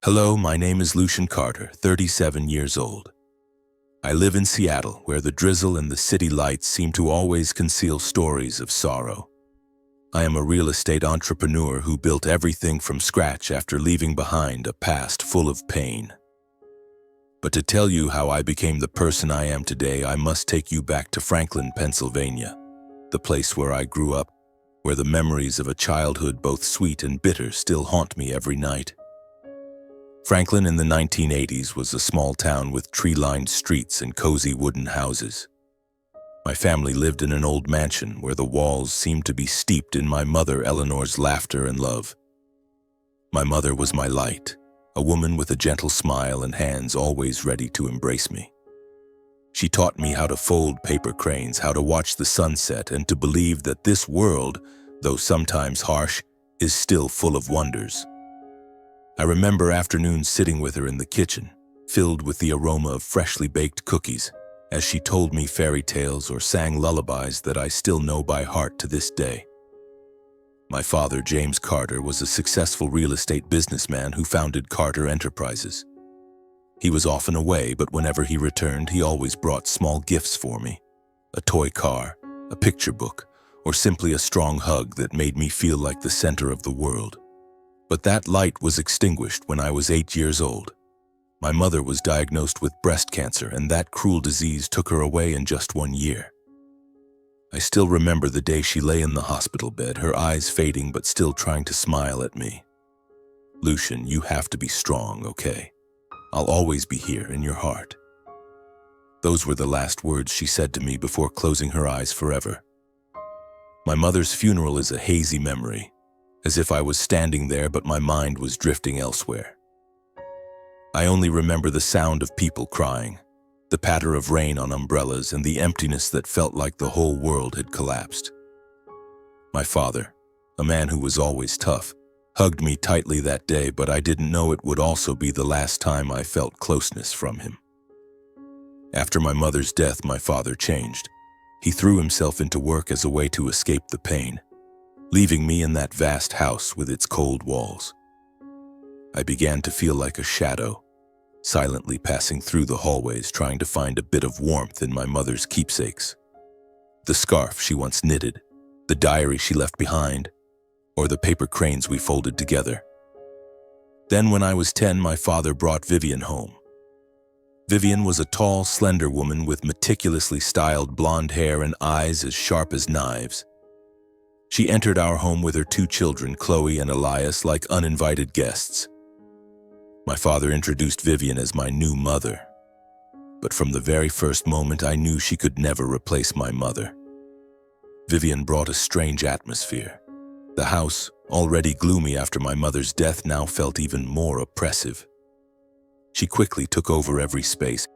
Hello, my name is Lucian Carter, 37 years old. I live in Seattle, where the drizzle and the city lights seem to always conceal stories of sorrow. I am a real estate entrepreneur who built everything from scratch after leaving behind a past full of pain. But to tell you how I became the person I am today, I must take you back to Franklin, Pennsylvania, the place where I grew up, where the memories of a childhood both sweet and bitter still haunt me every night. Franklin in the 1980s was a small town with tree-lined streets and cozy wooden houses. My family lived in an old mansion where the walls seemed to be steeped in my mother Eleanor's laughter and love. My mother was my light, a woman with a gentle smile and hands always ready to embrace me. She taught me how to fold paper cranes, how to watch the sunset, and to believe that this world, though sometimes harsh, is still full of wonders. I remember afternoons sitting with her in the kitchen, filled with the aroma of freshly baked cookies, as she told me fairy tales or sang lullabies that I still know by heart to this day. My father, James Carter, was a successful real estate businessman who founded Carter Enterprises. He was often away, but whenever he returned, he always brought small gifts for me: a toy car, a picture book, or simply a strong hug that made me feel like the center of the world. But that light was extinguished when I was 8 years old. My mother was diagnosed with breast cancer, and that cruel disease took her away in just 1 year. I still remember the day she lay in the hospital bed, her eyes fading but still trying to smile at me. "Lucian, you have to be strong, okay? I'll always be here in your heart." Those were the last words she said to me before closing her eyes forever. My mother's funeral is a hazy memory, as if I was standing there but my mind was drifting elsewhere. I only remember the sound of people crying, the patter of rain on umbrellas, and the emptiness that felt like the whole world had collapsed. My father, a man who was always tough, hugged me tightly that day, but I didn't know it would also be the last time I felt closeness from him. After my mother's death, my father changed. He threw himself into work as a way to escape the pain, leaving me in that vast house with its cold walls. I began to feel like a shadow, silently passing through the hallways trying to find a bit of warmth in my mother's keepsakes. The scarf she once knitted, the diary she left behind, or the paper cranes we folded together. Then when I was 10, my father brought Vivian home. Vivian was a tall, slender woman with meticulously styled blonde hair and eyes as sharp as knives. She entered our home with her 2 children, Chloe and Elias, like uninvited guests. My father introduced Vivian as my new mother, but from the very first moment I knew she could never replace my mother. Vivian brought a strange atmosphere. The house, already gloomy after my mother's death, now felt even more oppressive. She quickly took over every space,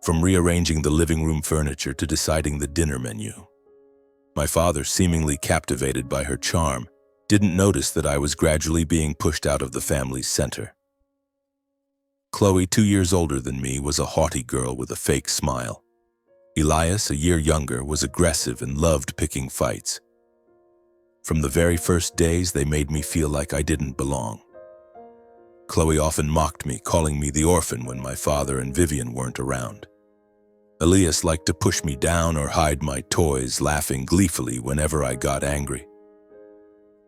from rearranging the living room furniture to deciding the dinner menu. My father, seemingly captivated by her charm, didn't notice that I was gradually being pushed out of the family's center. Chloe, 2 years older than me, was a haughty girl with a fake smile. Elias, a year younger, was aggressive and loved picking fights. From the very first days, they made me feel like I didn't belong. Chloe often mocked me, calling me the orphan when my father and Vivian weren't around. Elias liked to push me down or hide my toys, laughing gleefully whenever I got angry.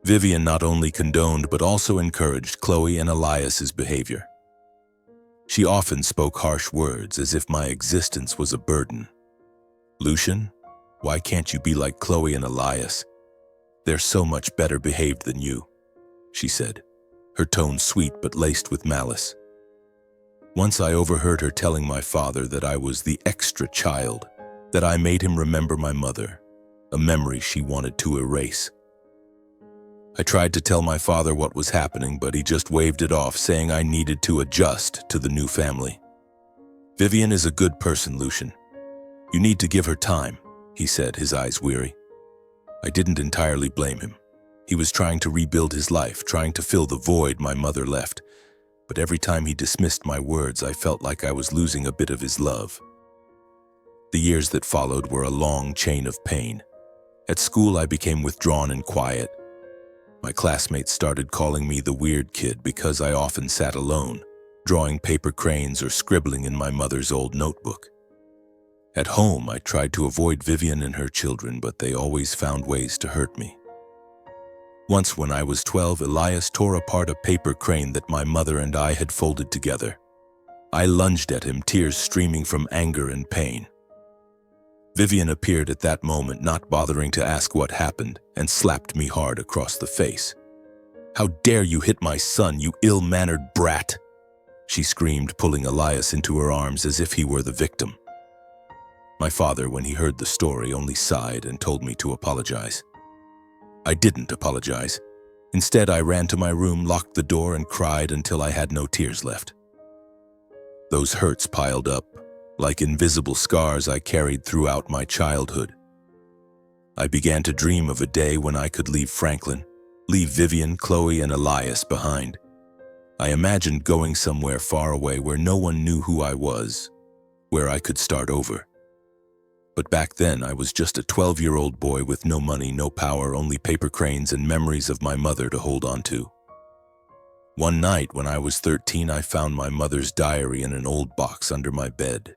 Vivian not only condoned but also encouraged Chloe and Elias's behavior. She often spoke harsh words as if my existence was a burden. "Lucian, why can't you be like Chloe and Elias? They're so much better behaved than you," she said, her tone sweet but laced with malice. Once I overheard her telling my father that I was the extra child, that I made him remember my mother, a memory she wanted to erase. I tried to tell my father what was happening, but he just waved it off, saying I needed to adjust to the new family. "Vivian is a good person, Lucian. You need to give her time," he said, his eyes weary. I didn't entirely blame him. He was trying to rebuild his life, trying to fill the void my mother left. But every time he dismissed my words, I felt like I was losing a bit of his love. The years that followed were a long chain of pain. At school, I became withdrawn and quiet. My classmates started calling me the weird kid because I often sat alone, drawing paper cranes or scribbling in my mother's old notebook. At home, I tried to avoid Vivian and her children, but they always found ways to hurt me. Once when I was 12, Elias tore apart a paper crane that my mother and I had folded together. I lunged at him, tears streaming from anger and pain. Vivian appeared at that moment, not bothering to ask what happened, and slapped me hard across the face. "How dare you hit my son, you ill-mannered brat!" she screamed, pulling Elias into her arms as if he were the victim. My father, when he heard the story, only sighed and told me to apologize. I didn't apologize. Instead, I ran to my room, locked the door, and cried until I had no tears left. Those hurts piled up, like invisible scars I carried throughout my childhood. I began to dream of a day when I could leave Franklin, leave Vivian, Chloe, and Elias behind. I imagined going somewhere far away where no one knew who I was, where I could start over. But back then, I was just a 12-year-old boy with no money, no power, only paper cranes and memories of my mother to hold on to. One night when I was 13, I found my mother's diary in an old box under my bed.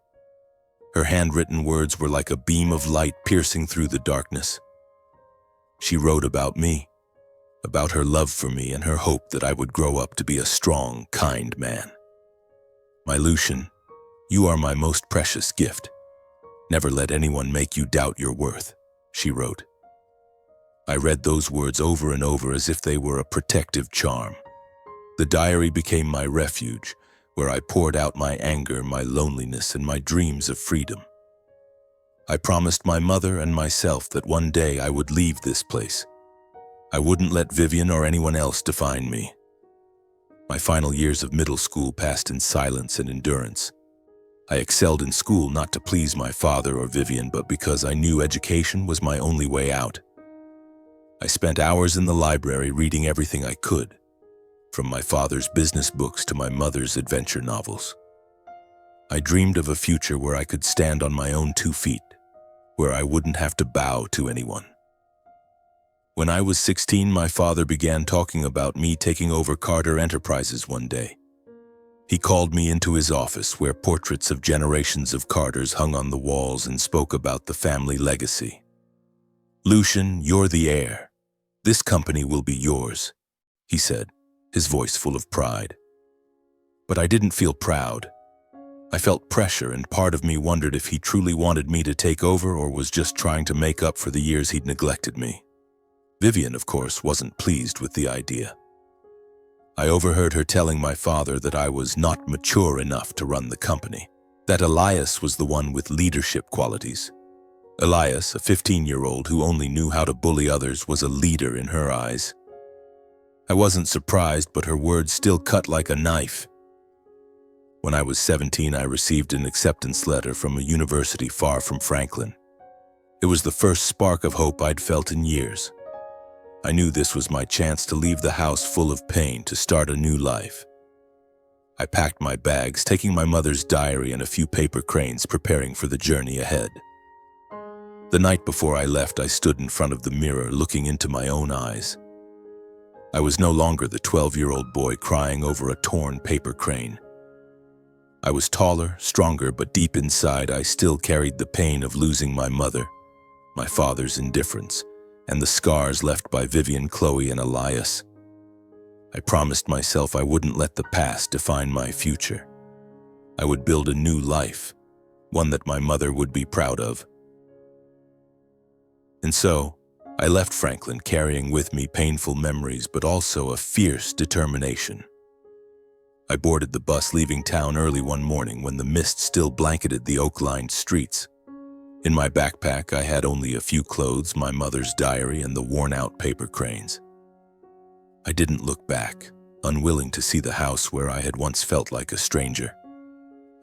Her handwritten words were like a beam of light piercing through the darkness. She wrote about me, about her love for me and her hope that I would grow up to be a strong, kind man. "My Lucian, you are my most precious gift. Never let anyone make you doubt your worth," she wrote. I read those words over and over as if they were a protective charm. The diary became my refuge, where I poured out my anger, my loneliness, and my dreams of freedom. I promised my mother and myself that one day I would leave this place. I wouldn't let Vivian or anyone else define me. My final years of middle school passed in silence and endurance. I excelled in school not to please my father or Vivian, but because I knew education was my only way out. I spent hours in the library reading everything I could, from my father's business books to my mother's adventure novels. I dreamed of a future where I could stand on my own 2 feet, where I wouldn't have to bow to anyone. When I was 16, my father began talking about me taking over Carter Enterprises one day. He called me into his office, where portraits of generations of Carters hung on the walls, and spoke about the family legacy. "Lucian, you're the heir. This company will be yours," he said, his voice full of pride. But I didn't feel proud. I felt pressure, and part of me wondered if he truly wanted me to take over or was just trying to make up for the years he'd neglected me. Vivian, of course, wasn't pleased with the idea. I overheard her telling my father that I was not mature enough to run the company, that Elias was the one with leadership qualities. Elias, a 15-year-old who only knew how to bully others, was a leader in her eyes. I wasn't surprised, but her words still cut like a knife. When I was 17, I received an acceptance letter from a university far from Franklin. It was the first spark of hope I'd felt in years. I knew this was my chance to leave the house full of pain, to start a new life. I packed my bags, taking my mother's diary and a few paper cranes, preparing for the journey ahead. The night before I left, I stood in front of the mirror, looking into my own eyes. I was no longer the 12-year-old boy crying over a torn paper crane. I was taller, stronger, but deep inside I still carried the pain of losing my mother, my father's indifference, and the scars left by Vivian, Chloe, and Elias. I promised myself I wouldn't let the past define my future. I would build a new life, one that my mother would be proud of. And so, I left Franklin, carrying with me painful memories, but also a fierce determination. I boarded the bus, leaving town early one morning when the mist still blanketed the oak-lined streets. In my backpack, I had only a few clothes, my mother's diary, and the worn-out paper cranes. I didn't look back, unwilling to see the house where I had once felt like a stranger.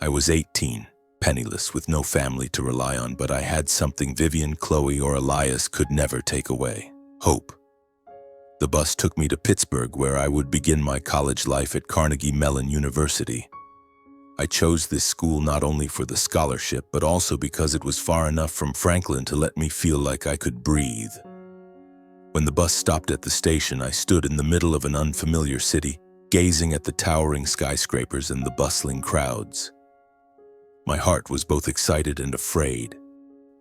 I was 18, penniless, with no family to rely on, but I had something Vivian, Chloe, or Elias could never take away: hope. The bus took me to Pittsburgh, where I would begin my college life at Carnegie Mellon University. I chose this school not only for the scholarship, but also because it was far enough from Franklin to let me feel like I could breathe. When the bus stopped at the station, I stood in the middle of an unfamiliar city, gazing at the towering skyscrapers and the bustling crowds. My heart was both excited and afraid.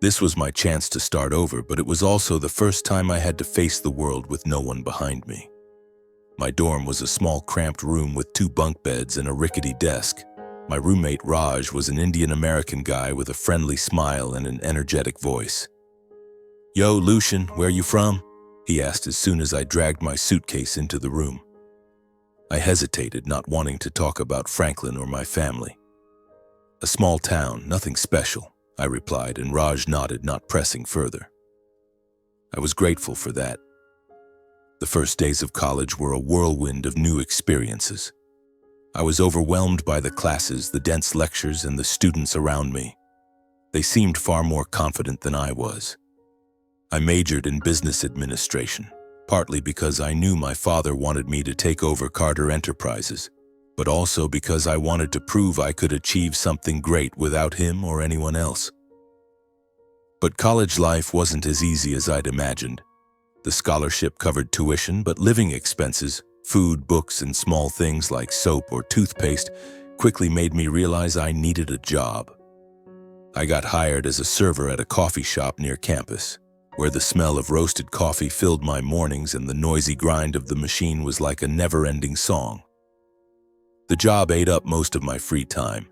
This was my chance to start over, but it was also the first time I had to face the world with no one behind me. My dorm was a small, cramped room with 2 bunk beds and a rickety desk. My roommate, Raj, was an Indian-American guy with a friendly smile and an energetic voice. "Yo, Lucian, where you from?" he asked as soon as I dragged my suitcase into the room. I hesitated, not wanting to talk about Franklin or my family. "A small town, nothing special," I replied, and Raj nodded, not pressing further. I was grateful for that. The first days of college were a whirlwind of new experiences. I was overwhelmed by the classes, the dense lectures, and the students around me. They seemed far more confident than I was. I majored in business administration, partly because I knew my father wanted me to take over Carter Enterprises, but also because I wanted to prove I could achieve something great without him or anyone else. But college life wasn't as easy as I'd imagined. The scholarship covered tuition, but living expenses, food, books, and small things like soap or toothpaste quickly made me realize I needed a job. I got hired as a server at a coffee shop near campus, where the smell of roasted coffee filled my mornings and the noisy grind of the machine was like a never-ending song. The job ate up most of my free time,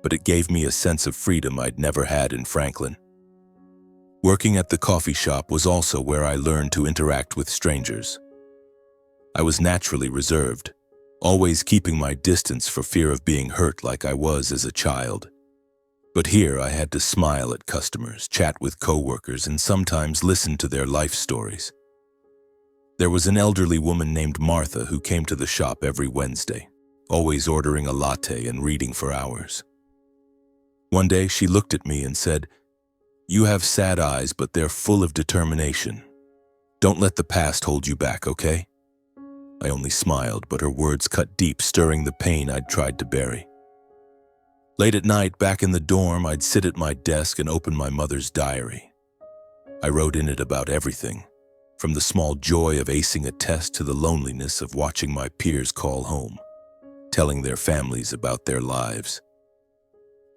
but it gave me a sense of freedom I'd never had in Franklin. Working at the coffee shop was also where I learned to interact with strangers. I was naturally reserved, always keeping my distance for fear of being hurt like I was as a child. But here I had to smile at customers, chat with coworkers, and sometimes listen to their life stories. There was an elderly woman named Martha who came to the shop every Wednesday, always ordering a latte and reading for hours. One day she looked at me and said, "You have sad eyes, but they're full of determination. Don't let the past hold you back, okay?" I only smiled, but her words cut deep, stirring the pain I'd tried to bury. Late at night, back in the dorm, I'd sit at my desk and open my mother's diary. I wrote in it about everything, from the small joy of acing a test to the loneliness of watching my peers call home, telling their families about their lives.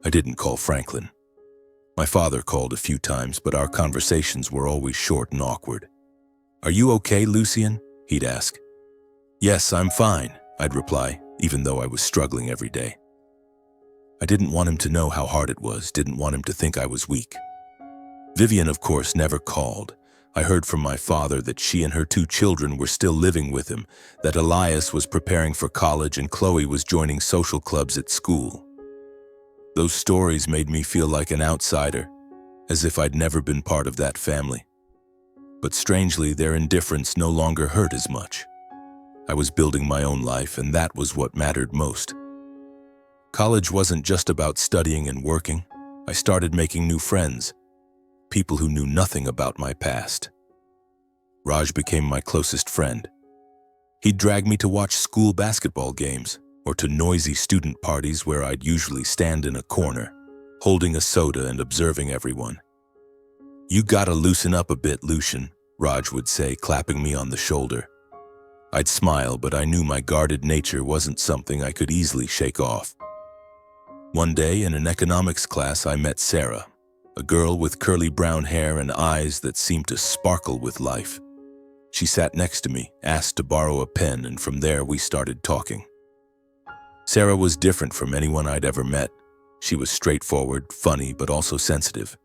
I didn't call Franklin. My father called a few times, but our conversations were always short and awkward. "Are you okay, Lucian?" he'd ask. "Yes, I'm fine," I'd reply, even though I was struggling every day. I didn't want him to know how hard it was, didn't want him to think I was weak. Vivian, of course, never called. I heard from my father that she and her 2 children were still living with him, that Elias was preparing for college and Chloe was joining social clubs at school. Those stories made me feel like an outsider, as if I'd never been part of that family. But strangely, their indifference no longer hurt as much. I was building my own life, and that was what mattered most. College wasn't just about studying and working. I started making new friends, people who knew nothing about my past. Raj became my closest friend. He'd drag me to watch school basketball games or to noisy student parties where I'd usually stand in a corner, holding a soda and observing everyone. "You gotta loosen up a bit, Lucian," Raj would say, clapping me on the shoulder. I'd smile, but I knew my guarded nature wasn't something I could easily shake off. One day in an economics class, I met Sarah, a girl with curly brown hair and eyes that seemed to sparkle with life. She sat next to me, asked to borrow a pen, and from there we started talking. Sarah was different from anyone I'd ever met. She was straightforward, funny, but also sensitive.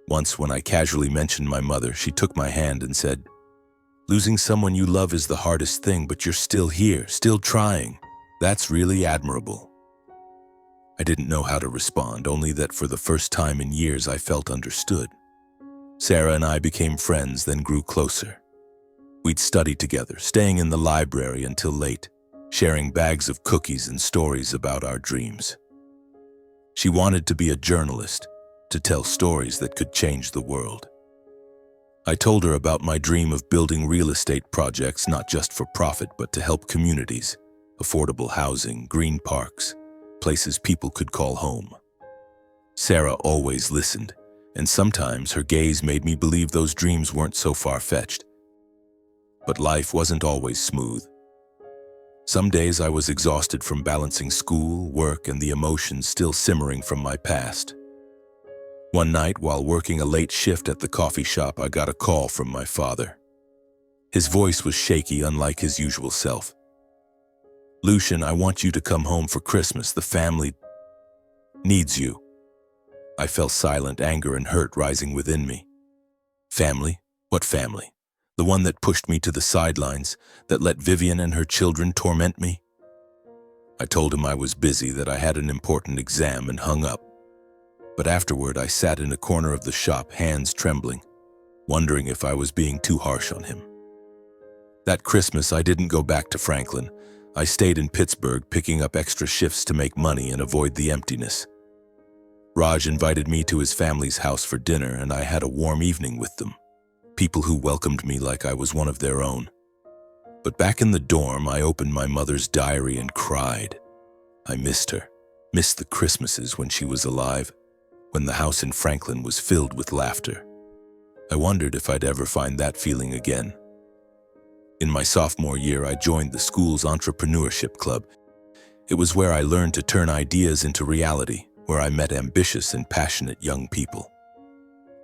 Once, when I casually mentioned my mother, she took my hand and said, "Losing someone you love is the hardest thing, but you're still here, still trying. That's really admirable." I didn't know how to respond, only that for the first time in years I felt understood. Sarah and I became friends, then grew closer. We'd study together, staying in the library until late, sharing bags of cookies and stories about our dreams. She wanted to be a journalist, to tell stories that could change the world. I told her about my dream of building real estate projects not just for profit but to help communities, affordable housing, green parks, places people could call home. Sarah always listened, and sometimes her gaze made me believe those dreams weren't so far-fetched. But life wasn't always smooth. Some days I was exhausted from balancing school, work, and the emotions still simmering from my past. One night, while working a late shift at the coffee shop, I got a call from my father. His voice was shaky, unlike his usual self. "Lucian, I want you to come home for Christmas. The family needs you." I fell silent, anger and hurt rising within me. Family? What family? The one that pushed me to the sidelines, that let Vivian and her children torment me? I told him I was busy, that I had an important exam, and hung up. But afterward, I sat in a corner of the shop, hands trembling, wondering if I was being too harsh on him. That Christmas, I didn't go back to Franklin. I stayed in Pittsburgh, picking up extra shifts to make money and avoid the emptiness. Raj invited me to his family's house for dinner, and I had a warm evening with them. People who welcomed me like I was one of their own. But back in the dorm, I opened my mother's diary and cried. I missed her, missed the Christmases when she was alive, when the house in Franklin was filled with laughter. I wondered if I'd ever find that feeling again. In my sophomore year, I joined the school's entrepreneurship club. It was where I learned to turn ideas into reality, where I met ambitious and passionate young people.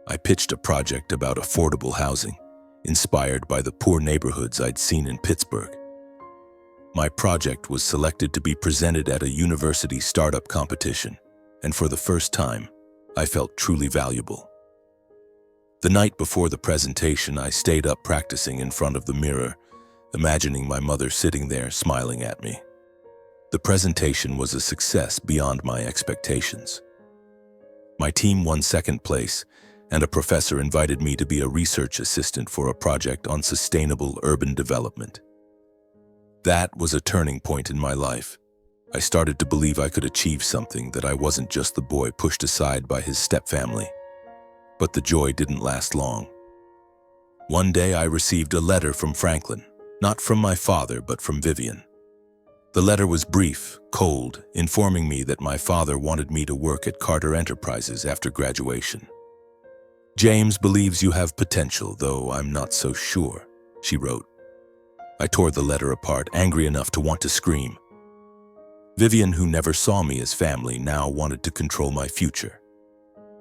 I pitched a project about affordable housing, inspired by the poor neighborhoods I'd seen in Pittsburgh. My project was selected to be presented at a university startup competition, and for the first time, I felt truly valuable. The night before the presentation, I stayed up practicing in front of the mirror, imagining my mother sitting there smiling at me. The presentation was a success beyond my expectations. My team won second place, and a professor invited me to be a research assistant for a project on sustainable urban development. That was a turning point in my life. I started to believe I could achieve something, that I wasn't just the boy pushed aside by his stepfamily. But the joy didn't last long. One day I received a letter from Franklin, not from my father, but from Vivian. The letter was brief, cold, informing me that my father wanted me to work at Carter Enterprises after graduation. "James believes you have potential, though I'm not so sure," she wrote. I tore the letter apart, angry enough to want to scream. Vivian, who never saw me as family, now wanted to control my future.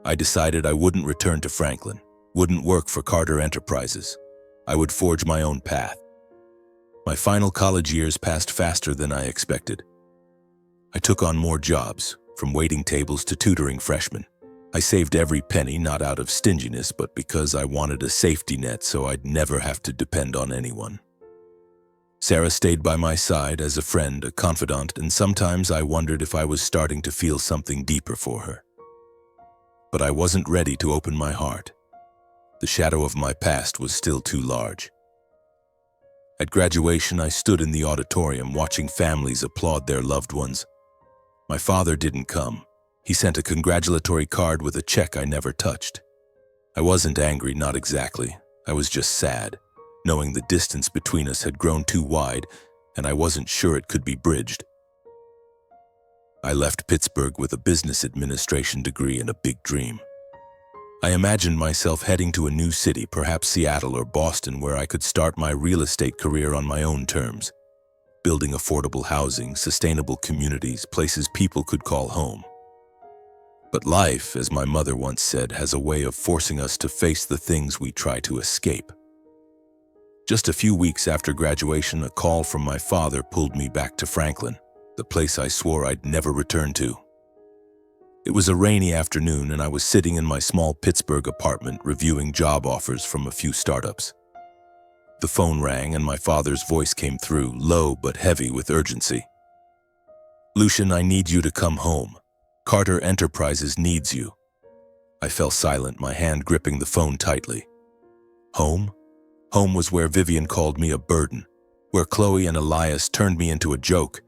I decided I wouldn't return to Franklin, wouldn't work for Carter Enterprises. I would forge my own path. My final college years passed faster than I expected. I took on more jobs, from waiting tables to tutoring freshmen. I saved every penny, not out of stinginess, but because I wanted a safety net so I'd never have to depend on anyone. Sarah stayed by my side as a friend, a confidant, and sometimes I wondered if I was starting to feel something deeper for her. But I wasn't ready to open my heart. The shadow of my past was still too large. At graduation, I stood in the auditorium watching families applaud their loved ones. My father didn't come. He sent a congratulatory card with a check I never touched. I wasn't angry, not exactly. I was just sad, knowing the distance between us had grown too wide, and I wasn't sure it could be bridged. I left Pittsburgh with a business administration degree and a big dream. I imagined myself heading to a new city, perhaps Seattle or Boston, where I could start my real estate career on my own terms, building affordable housing, sustainable communities, places people could call home. But life, as my mother once said, has a way of forcing us to face the things we try to escape. Just a few weeks after graduation, a call from my father pulled me back to Franklin, the place I swore I'd never return to. It was a rainy afternoon, and I was sitting in my small Pittsburgh apartment reviewing job offers from a few startups. The phone rang, and my father's voice came through, low but heavy with urgency. "Lucian, I need you to come home. Carter Enterprises needs you." I fell silent, my hand gripping the phone tightly. Home? Home was where Vivian called me a burden, where Chloe and Elias turned me into a joke,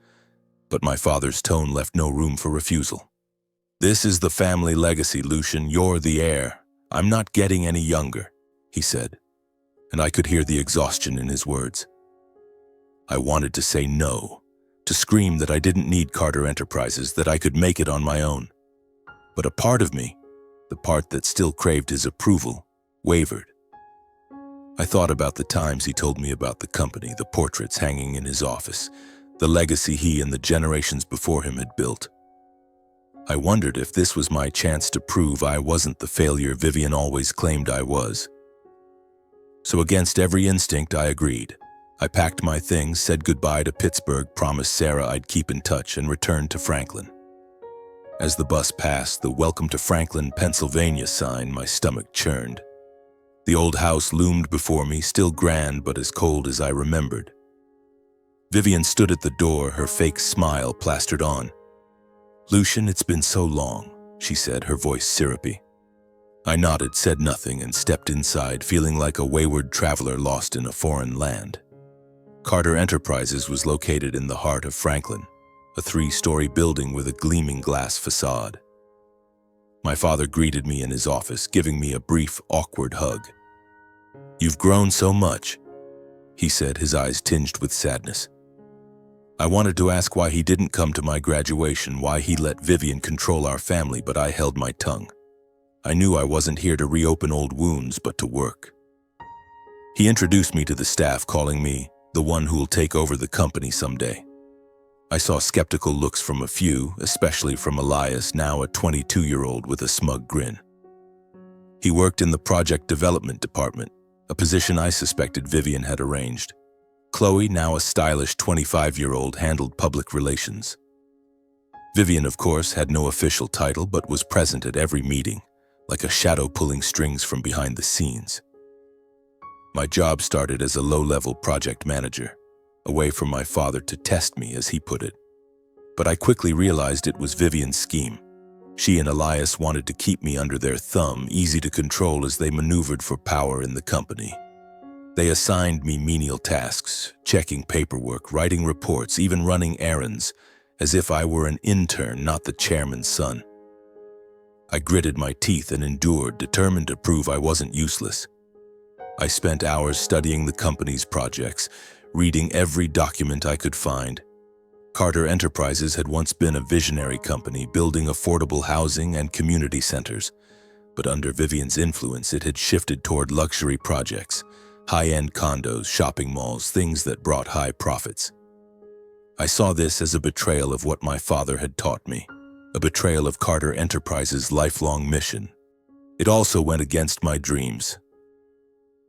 but my father's tone left no room for refusal. "This is the family legacy, Lucian. You're the heir. I'm not getting any younger," he said, and I could hear the exhaustion in his words. I wanted to say no, to scream that I didn't need Carter Enterprises, that I could make it on my own. But a part of me, the part that still craved his approval, wavered. I thought about the times he told me about the company, the portraits hanging in his office, the legacy he and the generations before him had built. I wondered if this was my chance to prove I wasn't the failure Vivian always claimed I was. So against every instinct, I agreed. I packed my things, said goodbye to Pittsburgh, promised Sarah I'd keep in touch, and returned to Franklin. As the bus passed the "Welcome to Franklin, Pennsylvania" sign, my stomach churned. The old house loomed before me, still grand but as cold as I remembered. Vivian stood at the door, her fake smile plastered on. "Lucian, it's been so long," she said, her voice syrupy. I nodded, said nothing, and stepped inside, feeling like a wayward traveler lost in a foreign land. Carter Enterprises was located in the heart of Franklin, a 3-story building with a gleaming glass facade. My father greeted me in his office, giving me a brief, awkward hug. "You've grown so much," he said, his eyes tinged with sadness. I wanted to ask why he didn't come to my graduation, why he let Vivian control our family, but I held my tongue. I knew I wasn't here to reopen old wounds, but to work. He introduced me to the staff, calling me the one who'll take over the company someday. I saw skeptical looks from a few, especially from Elias, now a 22-year-old with a smug grin. He worked in the project development department, a position I suspected Vivian had arranged. Chloe, now a stylish 25-year-old, handled public relations. Vivian, of course, had no official title but was present at every meeting, like a shadow pulling strings from behind the scenes. My job started as a low-level project manager, a way for my father to test me, as he put it. But I quickly realized it was Vivian's scheme. She and Elias wanted to keep me under their thumb, easy to control as they maneuvered for power in the company. They assigned me menial tasks, checking paperwork, writing reports, even running errands, as if I were an intern, not the chairman's son. I gritted my teeth and endured, determined to prove I wasn't useless. I spent hours studying the company's projects, reading every document I could find. Carter Enterprises had once been a visionary company, building affordable housing and community centers. But under Vivian's influence, it had shifted toward luxury projects, high-end condos, shopping malls, things that brought high profits. I saw this as a betrayal of what my father had taught me, a betrayal of Carter Enterprises' lifelong mission. It also went against my dreams.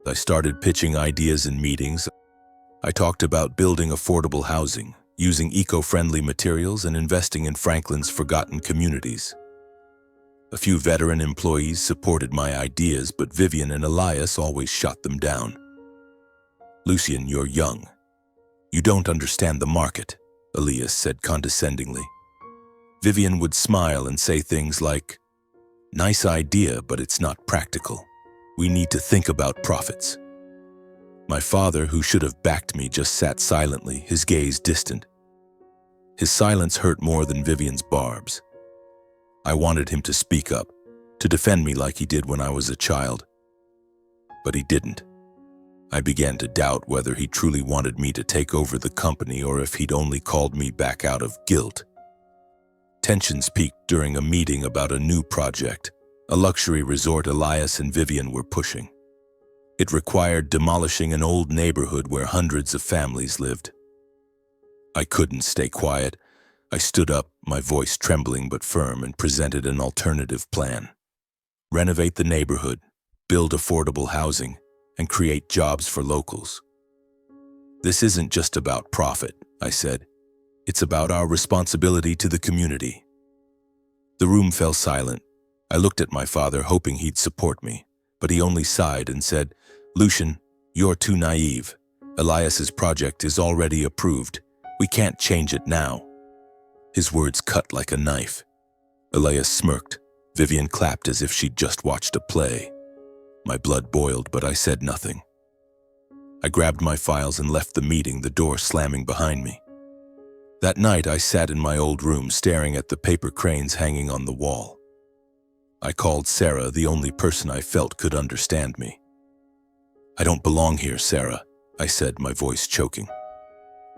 I started pitching ideas in meetings. I talked about building affordable housing, using eco-friendly materials, and investing in Franklin's forgotten communities. A few veteran employees supported my ideas, but Vivian and Elias always shot them down. "Lucian, you're young. You don't understand the market," Elias said condescendingly. Vivian would smile and say things like, "Nice idea, but it's not practical. We need to think about profits." My father, who should have backed me, just sat silently, his gaze distant. His silence hurt more than Vivian's barbs. I wanted him to speak up, to defend me like he did when I was a child. But he didn't. I began to doubt whether he truly wanted me to take over the company or if he'd only called me back out of guilt. Tensions peaked during a meeting about a new project, a luxury resort Elias and Vivian were pushing. It required demolishing an old neighborhood where hundreds of families lived. I couldn't stay quiet. I stood up, my voice trembling but firm, and presented an alternative plan. Renovate the neighborhood, build affordable housing, and create jobs for locals. "This isn't just about profit," I said. "It's about our responsibility to the community." The room fell silent. I looked at my father, hoping he'd support me, but he only sighed and said, "Lucian, you're too naive. Elias's project is already approved. We can't change it now." His words cut like a knife. Elias smirked. Vivian clapped as if she'd just watched a play. My blood boiled, but I said nothing. I grabbed my files and left the meeting, the door slamming behind me. That night, I sat in my old room, staring at the paper cranes hanging on the wall. I called Sarah, the only person I felt could understand me. "I don't belong here, Sarah," I said, my voice choking.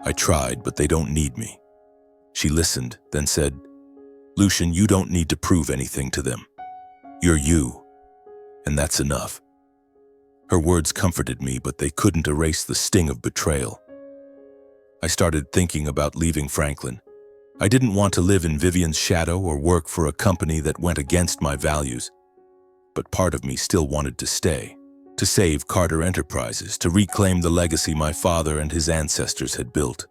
"I tried, but they don't need me." She listened, then said, "Lucian, you don't need to prove anything to them. You're you, and that's enough." Her words comforted me, but they couldn't erase the sting of betrayal. I started thinking about leaving Franklin. I didn't want to live in Vivian's shadow or work for a company that went against my values. But part of me still wanted to stay, to save Carter Enterprises, to reclaim the legacy my father and his ancestors had built.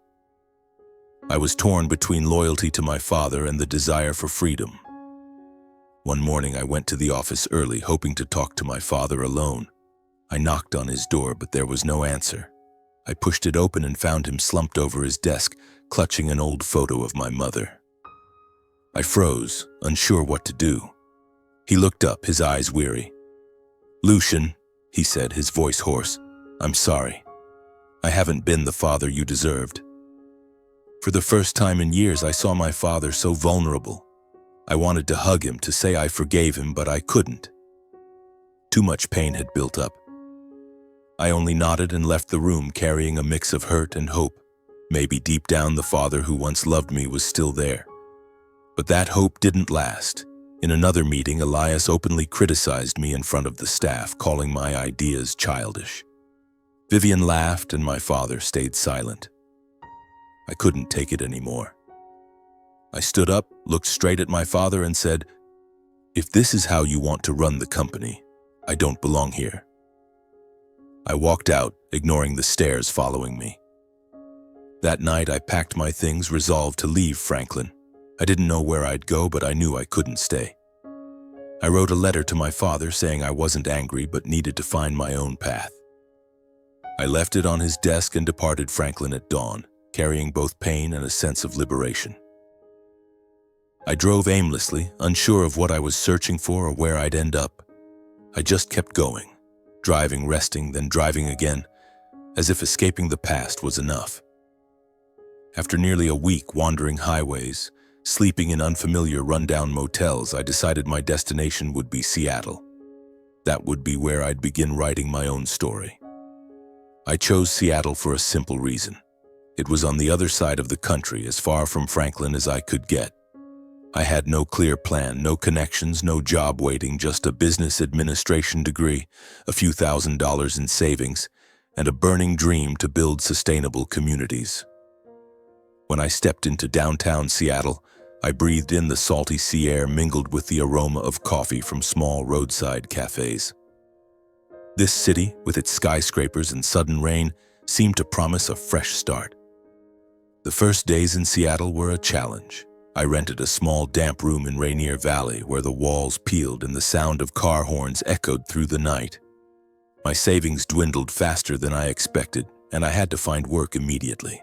I was torn between loyalty to my father and the desire for freedom. One morning I went to the office early, hoping to talk to my father alone. I knocked on his door, but there was no answer. I pushed it open and found him slumped over his desk, clutching an old photo of my mother. I froze, unsure what to do. He looked up, his eyes weary. "Lucian," he said, his voice hoarse, "I'm sorry. I haven't been the father you deserved." For the first time in years, I saw my father so vulnerable. I wanted to hug him, to say I forgave him, but I couldn't. Too much pain had built up. I only nodded and left the room, carrying a mix of hurt and hope. Maybe deep down the father who once loved me was still there. But that hope didn't last. In another meeting, Elias openly criticized me in front of the staff, calling my ideas childish. Vivian laughed and my father stayed silent. I couldn't take it anymore. I stood up, looked straight at my father and said, "If this is how you want to run the company, I don't belong here." I walked out, ignoring the stares following me. That night, I packed my things, resolved to leave Franklin. I didn't know where I'd go, but I knew I couldn't stay. I wrote a letter to my father saying I wasn't angry but needed to find my own path. I left it on his desk and departed Franklin at dawn, carrying both pain and a sense of liberation. I drove aimlessly, unsure of what I was searching for or where I'd end up. I just kept going, driving, resting, then driving again, as if escaping the past was enough. After nearly a week wandering highways, sleeping in unfamiliar rundown motels, I decided my destination would be Seattle. That would be where I'd begin writing my own story. I chose Seattle for a simple reason. It was on the other side of the country, as far from Franklin as I could get. I had no clear plan, no connections, no job waiting, just a business administration degree, a few $1,000s in savings, and a burning dream to build sustainable communities. When I stepped into downtown Seattle, I breathed in the salty sea air mingled with the aroma of coffee from small roadside cafes. This city, with its skyscrapers and sudden rain, seemed to promise a fresh start. The first days in Seattle were a challenge. I rented a small, damp room in Rainier Valley where the walls peeled and the sound of car horns echoed through the night. My savings dwindled faster than I expected, and I had to find work immediately.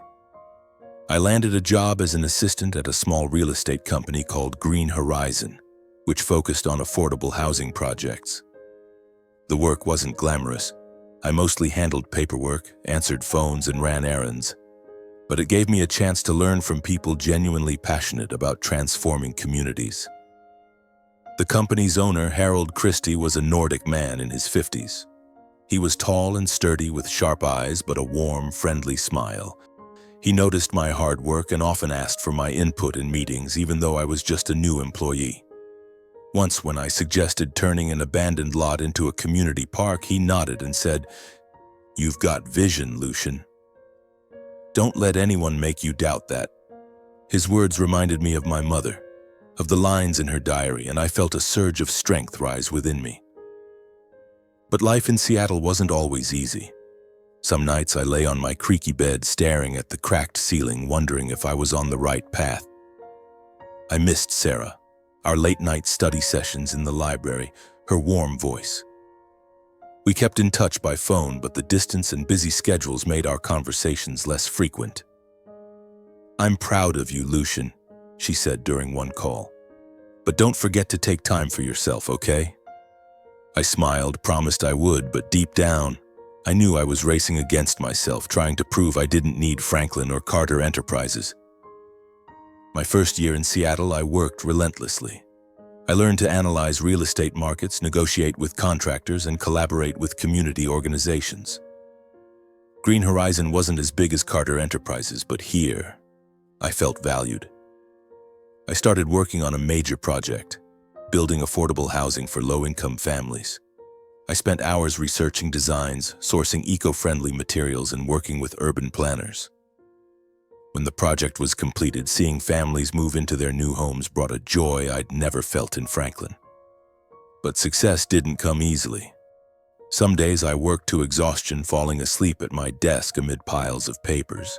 I landed a job as an assistant at a small real estate company called Green Horizon, which focused on affordable housing projects. The work wasn't glamorous. I mostly handled paperwork, answered phones, and ran errands. But it gave me a chance to learn from people genuinely passionate about transforming communities. The company's owner, Harold Christie, was a Nordic man in his 50s. He was tall and sturdy with sharp eyes but a warm, friendly smile. He noticed my hard work and often asked for my input in meetings, even though I was just a new employee. Once, when I suggested turning an abandoned lot into a community park, he nodded and said, "You've got vision, Lucian. Don't let anyone make you doubt that." His words reminded me of my mother, of the lines in her diary, and I felt a surge of strength rise within me. But life in Seattle wasn't always easy. Some nights I lay on my creaky bed staring at the cracked ceiling, wondering if I was on the right path. I missed Sarah, our late-night study sessions in the library, her warm voice. We kept in touch by phone, but the distance and busy schedules made our conversations less frequent. "I'm proud of you, Lucian," she said during one call. "But don't forget to take time for yourself, okay?" I smiled, promised I would, but deep down, I knew I was racing against myself, trying to prove I didn't need Franklin or Carter Enterprises. My first year in Seattle, I worked relentlessly. I learned to analyze real estate markets, negotiate with contractors, and collaborate with community organizations. Green Horizon wasn't as big as Carter Enterprises, but here, I felt valued. I started working on a major project, building affordable housing for low-income families. I spent hours researching designs, sourcing eco-friendly materials, and working with urban planners. When the project was completed, seeing families move into their new homes brought a joy I'd never felt in Franklin. But success didn't come easily. Some days I worked to exhaustion, falling asleep at my desk amid piles of papers.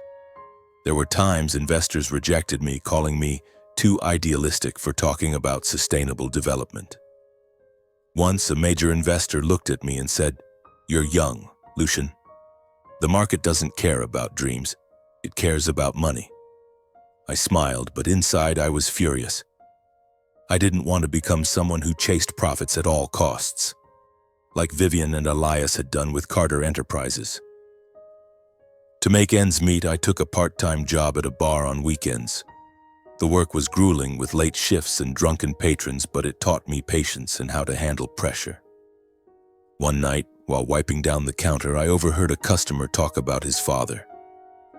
There were times investors rejected me, calling me too idealistic for talking about sustainable development. Once, a major investor looked at me and said, "You're young, Lucian. The market doesn't care about dreams. It cares about money." I smiled, but inside I was furious. I didn't want to become someone who chased profits at all costs, like Vivian and Elias had done with Carter Enterprises. To make ends meet, I took a part-time job at a bar on weekends. The work was grueling with late shifts and drunken patrons, but it taught me patience and how to handle pressure. One night, while wiping down the counter, I overheard a customer talk about his father,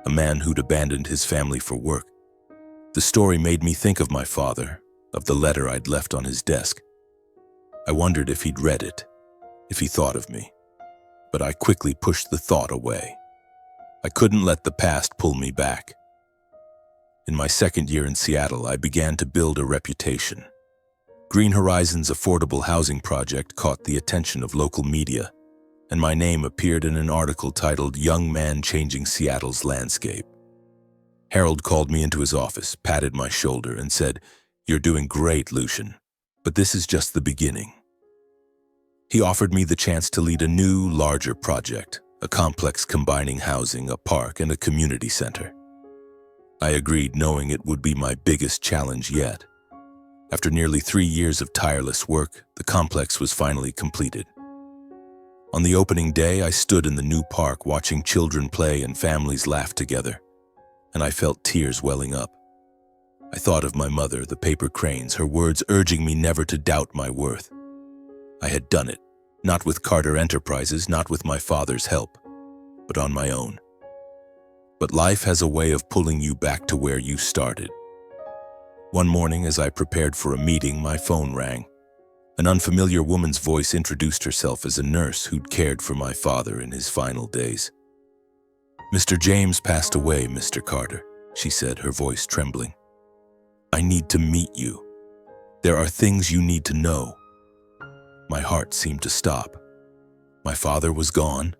a man who'd abandoned his family for work. The story made me think of my father, of the letter I'd left on his desk. I wondered if he'd read it, if he thought of me, but I quickly pushed the thought away. I couldn't let the past pull me back. In my second year in Seattle, I began to build a reputation. Green Horizons' affordable housing project caught the attention of local media, and my name appeared in an article titled "Young Man Changing Seattle's Landscape." Harold called me into his office, patted my shoulder, and said, "You're doing great, Lucian, but this is just the beginning." He offered me the chance to lead a new, larger project, a complex combining housing, a park, and a community center. I agreed, knowing it would be my biggest challenge yet. After nearly 3 years of tireless work, the complex was finally completed. On the opening day, I stood in the new park watching children play and families laugh together, and I felt tears welling up. I thought of my mother, the paper cranes, her words urging me never to doubt my worth. I had done it, not with Carter Enterprises, not with my father's help, but on my own. But life has a way of pulling you back to where you started. One morning, as I prepared for a meeting, my phone rang. An unfamiliar woman's voice introduced herself as a nurse who'd cared for my father in his final days. "Mr. James passed away, Mr. Carter," she said, her voice trembling. "I need to meet you. There are things you need to know." My heart seemed to stop. My father was gone.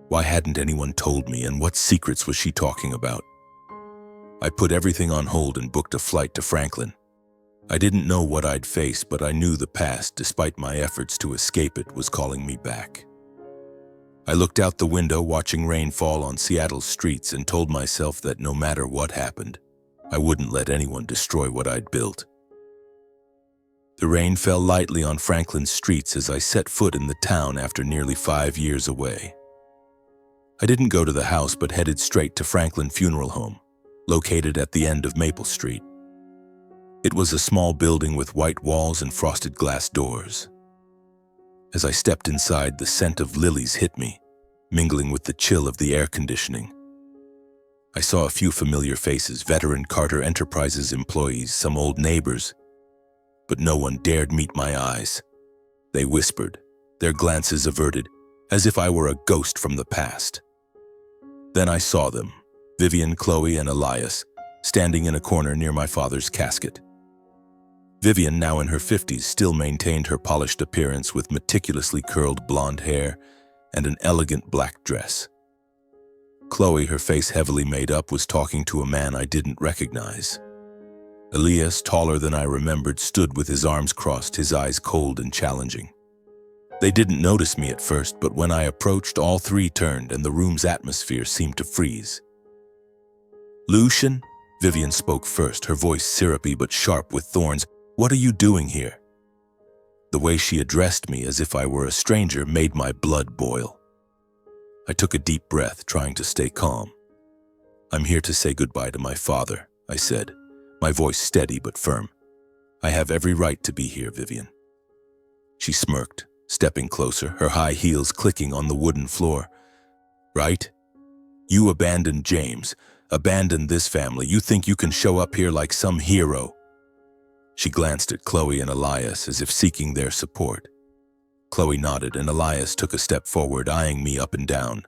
Why hadn't anyone told me, and what secrets was she talking about? I put everything on hold and booked a flight to Franklin. I didn't know what I'd face, but I knew the past, despite my efforts to escape it, was calling me back. I looked out the window, watching rain fall on Seattle's streets, and told myself that no matter what happened, I wouldn't let anyone destroy what I'd built. The rain fell lightly on Franklin's streets as I set foot in the town after nearly 5 years away. I didn't go to the house, but headed straight to Franklin Funeral Home, located at the end of Maple Street. It was a small building with white walls and frosted glass doors. As I stepped inside, the scent of lilies hit me, mingling with the chill of the air conditioning. I saw a few familiar faces, veteran Carter Enterprises employees, some old neighbors, but no one dared meet my eyes. They whispered, their glances averted, as if I were a ghost from the past. Then I saw them, Vivian, Chloe, and Elias, standing in a corner near my father's casket. Vivian, now in her 50s, still maintained her polished appearance with meticulously curled blonde hair and an elegant black dress. Chloe, her face heavily made up, was talking to a man I didn't recognize. Elias, taller than I remembered, stood with his arms crossed, his eyes cold and challenging. They didn't notice me at first, but when I approached, all three turned and the room's atmosphere seemed to freeze. "Lucian?" Vivian spoke first, her voice syrupy but sharp with thorns. "What are you doing here?" The way she addressed me, as if I were a stranger, made my blood boil. I took a deep breath, trying to stay calm. "I'm here to say goodbye to my father," I said, my voice steady but firm. "I have every right to be here, Vivian." She smirked, stepping closer, her high heels clicking on the wooden floor. "Right? You abandoned James, abandoned this family. You think you can show up here like some hero?" She glanced at Chloe and Elias as if seeking their support. Chloe nodded and Elias took a step forward, eyeing me up and down.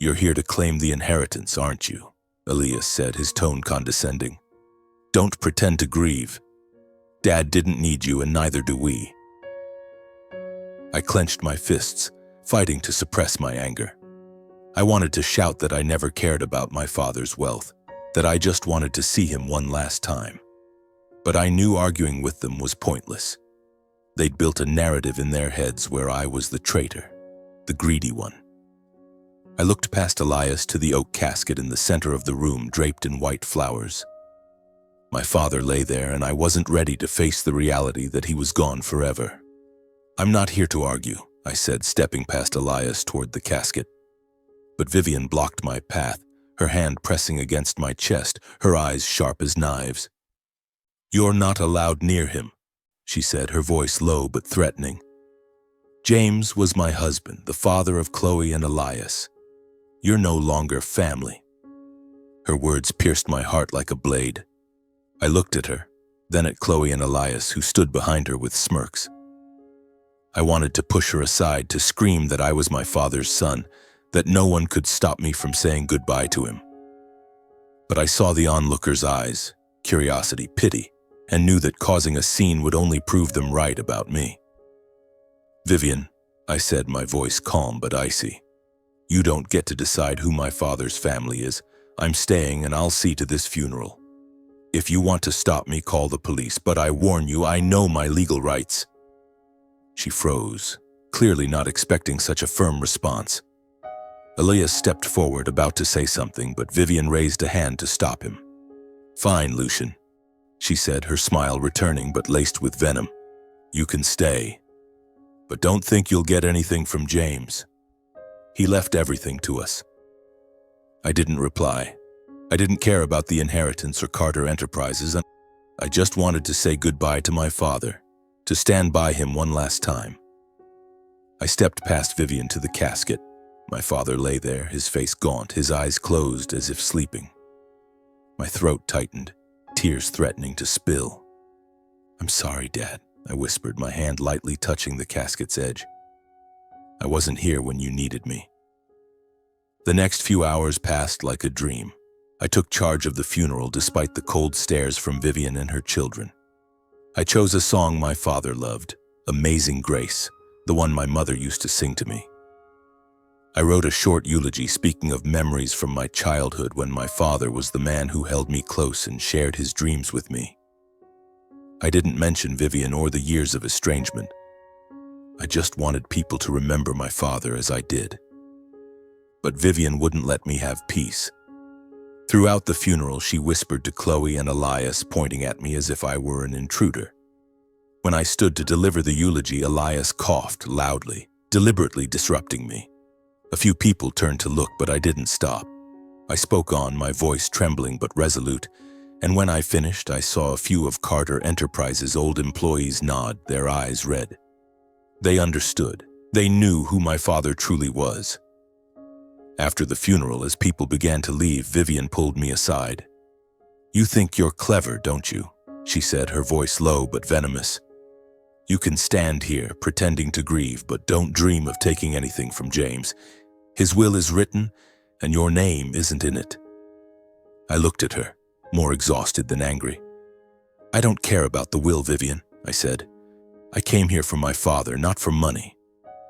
"You're here to claim the inheritance, aren't you?" Elias said, his tone condescending. Don't pretend to grieve. Dad didn't need you and neither do we. I clenched my fists, fighting to suppress my anger. I wanted to shout that I never cared about my father's wealth, that I just wanted to see him one last time. But I knew arguing with them was pointless. They'd built a narrative in their heads where I was the traitor, the greedy one. I looked past Elias to the oak casket in the center of the room draped in white flowers. My father lay there, and I wasn't ready to face the reality that he was gone forever. I'm not here to argue, I said, stepping past Elias toward the casket. But Vivian blocked my path, her hand pressing against my chest, her eyes sharp as knives. You're not allowed near him, she said, her voice low but threatening. James was my husband, the father of Chloe and Elias. You're no longer family. Her words pierced my heart like a blade. I looked at her, then at Chloe and Elias, who stood behind her with smirks. I wanted to push her aside, to scream that I was my father's son, that no one could stop me from saying goodbye to him. But I saw the onlookers' eyes, curiosity, pity, and knew that causing a scene would only prove them right about me. Vivian, I said, my voice calm but icy. You don't get to decide who my father's family is. I'm staying and I'll see to this funeral. If you want to stop me, call the police, but I warn you, I know my legal rights. She froze, clearly not expecting such a firm response. Elias stepped forward, about to say something, but Vivian raised a hand to stop him. Fine, Lucian, she said, her smile returning but laced with venom. You can stay. But don't think you'll get anything from James. He left everything to us. I didn't reply. I didn't care about the inheritance or Carter Enterprises. I just wanted to say goodbye to my father, to stand by him one last time. I stepped past Vivian to the casket. My father lay there, his face gaunt, his eyes closed as if sleeping. My throat tightened, tears threatening to spill. I'm sorry, Dad, I whispered, my hand lightly touching the casket's edge. I wasn't here when you needed me. The next few hours passed like a dream. I took charge of the funeral despite the cold stares from Vivian and her children. I chose a song my father loved, Amazing Grace, the one my mother used to sing to me. I wrote a short eulogy speaking of memories from my childhood when my father was the man who held me close and shared his dreams with me. I didn't mention Vivian or the years of estrangement. I just wanted people to remember my father as I did. But Vivian wouldn't let me have peace. Throughout the funeral, she whispered to Chloe and Elias, pointing at me as if I were an intruder. When I stood to deliver the eulogy, Elias coughed loudly, deliberately disrupting me. A few people turned to look, but I didn't stop. I spoke on, my voice trembling but resolute, and when I finished, I saw a few of Carter Enterprises' old employees nod, their eyes red. They understood. They knew who my father truly was. After the funeral, as people began to leave, Vivian pulled me aside. You think you're clever, don't you? She said, her voice low but venomous. You can stand here pretending to grieve, but don't dream of taking anything from James. His will is written, and your name isn't in it. I looked at her, more exhausted than angry. I don't care about the will, Vivian, I said. I came here for my father, not for money.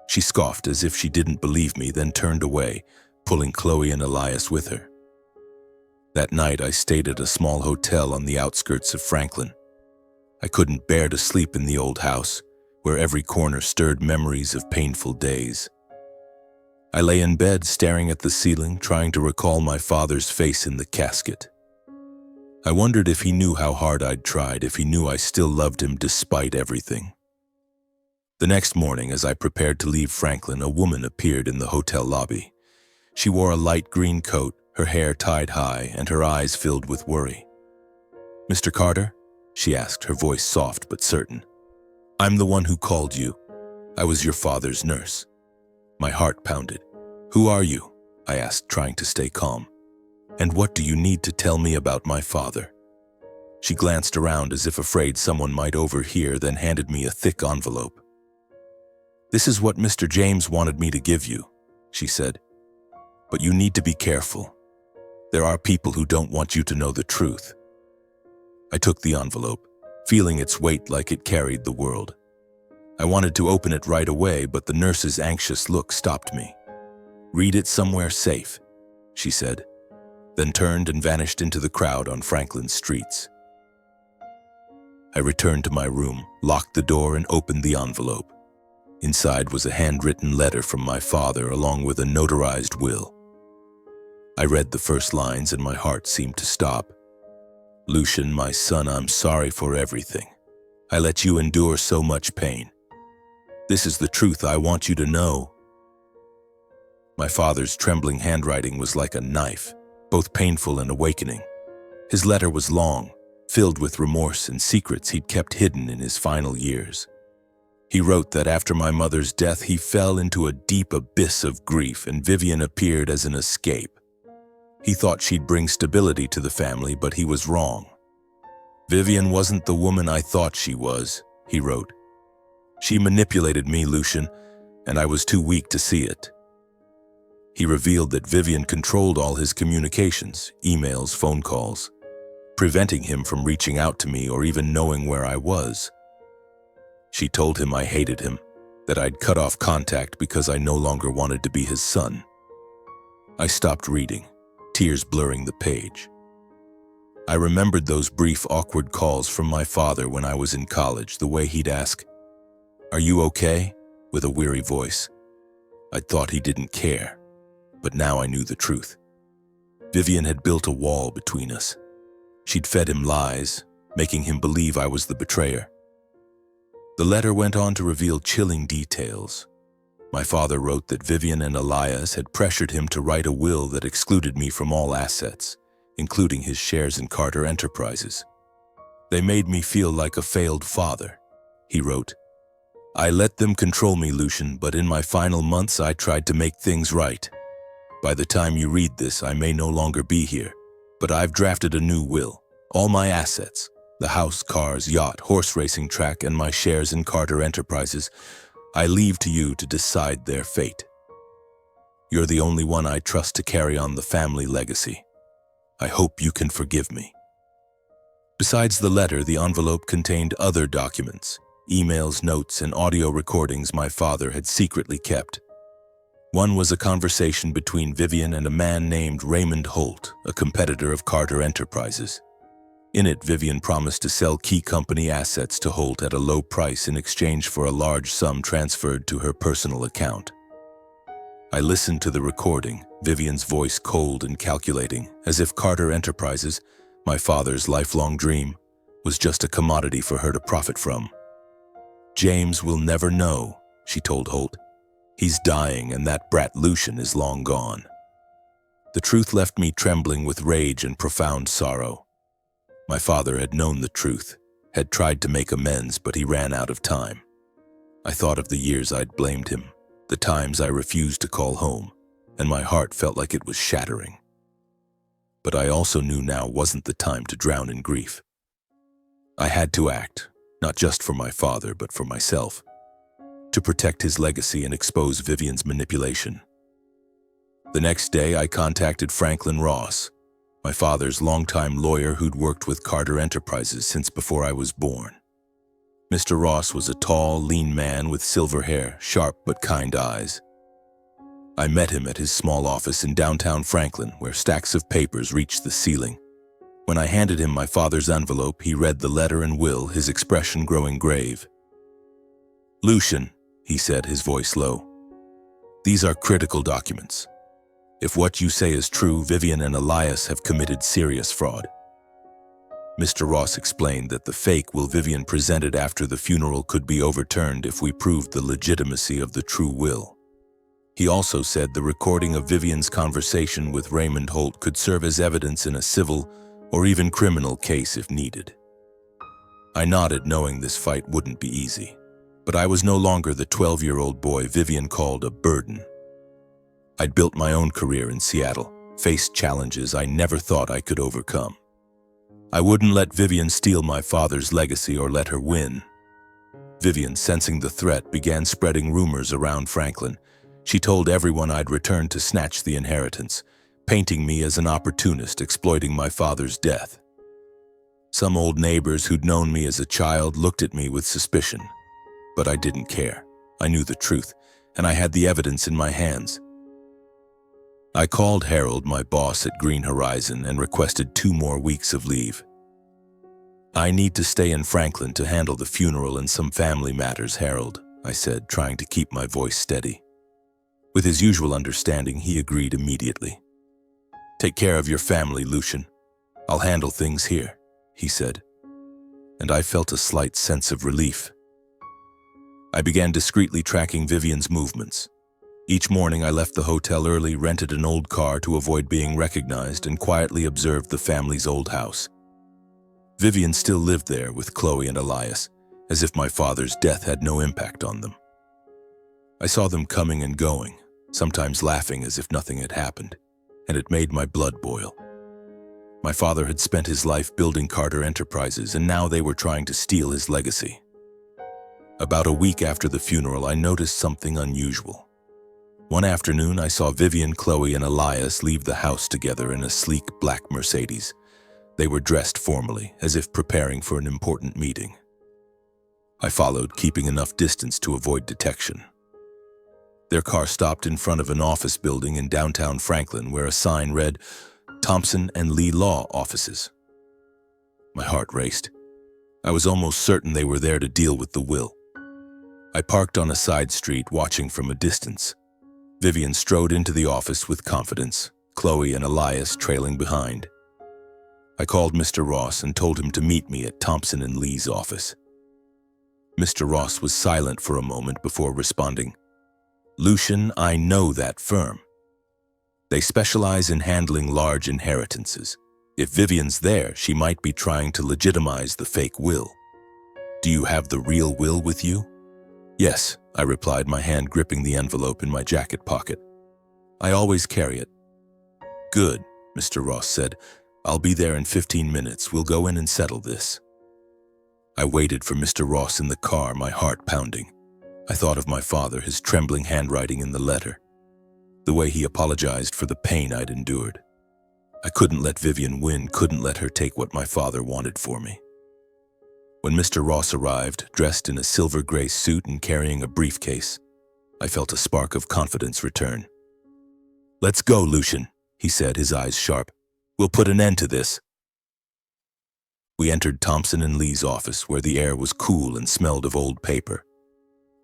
She scoffed as if she didn't believe me, then turned away, pulling Chloe and Elias with her. That night, I stayed at a small hotel on the outskirts of Franklin. I couldn't bear to sleep in the old house, where every corner stirred memories of painful days. I lay in bed, staring at the ceiling, trying to recall my father's face in the casket. I wondered if he knew how hard I'd tried, if he knew I still loved him despite everything. The next morning, as I prepared to leave Franklin, a woman appeared in the hotel lobby. She wore a light green coat, her hair tied high, and her eyes filled with worry. Mr. Carter? She asked, her voice soft but certain. I'm the one who called you. I was your father's nurse. My heart pounded. Who are you? I asked, trying to stay calm. And what do you need to tell me about my father? She glanced around as if afraid someone might overhear, then handed me a thick envelope. This is what Mr. James wanted me to give you, she said. But you need to be careful. There are people who don't want you to know the truth. I took the envelope, feeling its weight like it carried the world. I wanted to open it right away, but the nurse's anxious look stopped me. "Read it somewhere safe," she said, then turned and vanished into the crowd on Franklin's streets. I returned to my room, locked the door, and opened the envelope. Inside was a handwritten letter from my father along with a notarized will. I read the first lines and my heart seemed to stop. "Lucian, my son, I'm sorry for everything. I let you endure so much pain. This is the truth I want you to know." My father's trembling handwriting was like a knife, both painful and awakening. His letter was long, filled with remorse and secrets he'd kept hidden in his final years. He wrote that after my mother's death, he fell into a deep abyss of grief and Vivian appeared as an escape. He thought she'd bring stability to the family, but he was wrong. "Vivian wasn't the woman I thought she was," he wrote. "She manipulated me, Lucian, and I was too weak to see it." He revealed that Vivian controlled all his communications, emails, phone calls, preventing him from reaching out to me or even knowing where I was. She told him I hated him, that I'd cut off contact because I no longer wanted to be his son. I stopped reading, tears blurring the page. I remembered those brief, awkward calls from my father when I was in college, the way he'd ask, "Are you okay?" with a weary voice. I thought he didn't care, but now I knew the truth. Vivian had built a wall between us. She'd fed him lies, making him believe I was the betrayer. The letter went on to reveal chilling details. My father wrote that Vivian and Elias had pressured him to write a will that excluded me from all assets, including his shares in Carter Enterprises. "They made me feel like a failed father," he wrote. "I let them control me, Lucian, but in my final months I tried to make things right. By the time you read this, I may no longer be here, but I've drafted a new will. All my assets, the house, cars, yacht, horse racing track, and my shares in Carter Enterprises, I leave to you to decide their fate. You're the only one I trust to carry on the family legacy. I hope you can forgive me." Besides the letter, the envelope contained other documents, emails, notes, and audio recordings my father had secretly kept. One was a conversation between Vivian and a man named Raymond Holt, a competitor of Carter Enterprises. In it, Vivian promised to sell key company assets to Holt at a low price in exchange for a large sum transferred to her personal account. I listened to the recording, Vivian's voice cold and calculating, as if Carter Enterprises, my father's lifelong dream, was just a commodity for her to profit from. "James will never know," she told Holt. "He's dying and that brat Lucian is long gone." The truth left me trembling with rage and profound sorrow. My father had known the truth, had tried to make amends, but he ran out of time. I thought of the years I'd blamed him, the times I refused to call home, and my heart felt like it was shattering. But I also knew now wasn't the time to drown in grief. I had to act, not just for my father, but for myself, to protect his legacy and expose Vivian's manipulation. The next day, I contacted Franklin Ross, my father's longtime lawyer who'd worked with Carter Enterprises since before I was born. Mr. Ross was a tall, lean man with silver hair, sharp but kind eyes. I met him at his small office in downtown Franklin, where stacks of papers reached the ceiling. When I handed him my father's envelope, he read the letter and will, his expression growing grave. "Lucian," he said, his voice low, "these are critical documents. If what you say is true, Vivian and Elias have committed serious fraud." Mr. Ross explained that the fake will Vivian presented after the funeral could be overturned if we proved the legitimacy of the true will. He also said the recording of Vivian's conversation with Raymond Holt could serve as evidence in a civil or even criminal case if needed. I nodded, knowing this fight wouldn't be easy, but I was no longer the 12-year-old boy Vivian called a burden. I'd built my own career in Seattle, faced challenges I never thought I could overcome. I wouldn't let Vivian steal my father's legacy or let her win. Vivian, sensing the threat, began spreading rumors around Franklin. She told everyone I'd returned to snatch the inheritance, painting me as an opportunist exploiting my father's death. Some old neighbors who'd known me as a child looked at me with suspicion, but I didn't care. I knew the truth, and I had the evidence in my hands. I called Harold, my boss at Green Horizon, and requested 2 more weeks of leave. "I need to stay in Franklin to handle the funeral and some family matters, Harold," I said, trying to keep my voice steady. With his usual understanding, he agreed immediately. "Take care of your family, Lucian. I'll handle things here," he said, and I felt a slight sense of relief. I began discreetly tracking Vivian's movements. Each morning I left the hotel early, rented an old car to avoid being recognized, and quietly observed the family's old house. Vivian still lived there with Chloe and Elias, as if my father's death had no impact on them. I saw them coming and going, sometimes laughing as if nothing had happened, and it made my blood boil. My father had spent his life building Carter Enterprises, and now they were trying to steal his legacy. About a week after the funeral, I noticed something unusual. One afternoon, I saw Vivian, Chloe, and Elias leave the house together in a sleek black Mercedes. They were dressed formally, as if preparing for an important meeting. I followed, keeping enough distance to avoid detection. Their car stopped in front of an office building in downtown Franklin, where a sign read, "Thompson and Lee Law Offices." My heart raced. I was almost certain they were there to deal with the will. I parked on a side street, watching from a distance. Vivian strode into the office with confidence, Chloe and Elias trailing behind. I called Mr. Ross and told him to meet me at Thompson and Lee's office. Mr. Ross was silent for a moment before responding. "Lucian, I know that firm. They specialize in handling large inheritances. If Vivian's there, she might be trying to legitimize the fake will. Do you have the real will with you?" "Yes," I replied, my hand gripping the envelope in my jacket pocket. "I always carry it." "Good," Mr. Ross said. "I'll be there in 15 minutes. We'll go in and settle this." I waited for Mr. Ross in the car, my heart pounding. I thought of my father, his trembling handwriting in the letter, the way he apologized for the pain I'd endured. I couldn't let Vivian win, couldn't let her take what my father wanted for me. When Mr. Ross arrived, dressed in a silver-gray suit and carrying a briefcase, I felt a spark of confidence return. "Let's go, Lucian," he said, his eyes sharp. "We'll put an end to this." We entered Thompson and Lee's office, where the air was cool and smelled of old paper.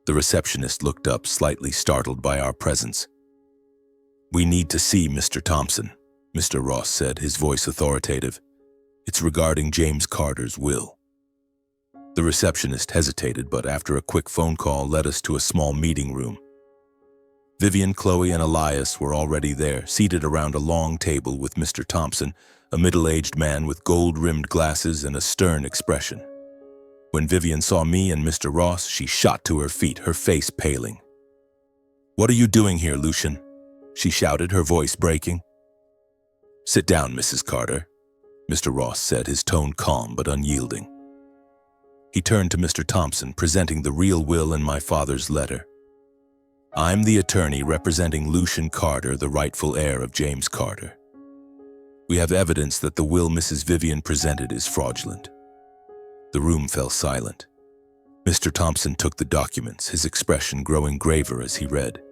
The receptionist looked up, slightly startled by our presence. "We need to see Mr. Thompson," Mr. Ross said, his voice authoritative. "It's regarding James Carter's will." The receptionist hesitated, but after a quick phone call led us to a small meeting room. Vivian, Chloe, and Elias were already there, seated around a long table with Mr. Thompson, a middle-aged man with gold-rimmed glasses and a stern expression. When Vivian saw me and Mr. Ross, she shot to her feet, her face paling. "What are you doing here, Lucian?" she shouted, her voice breaking. "Sit down, Mrs. Carter," Mr. Ross said, his tone calm but unyielding. He turned to Mr. Thompson, presenting the real will and my father's letter. "I'm the attorney representing Lucian Carter, the rightful heir of James Carter. We have evidence that the will Mrs. Vivian presented is fraudulent." The room fell silent. Mr. Thompson took the documents, his expression growing graver as he read.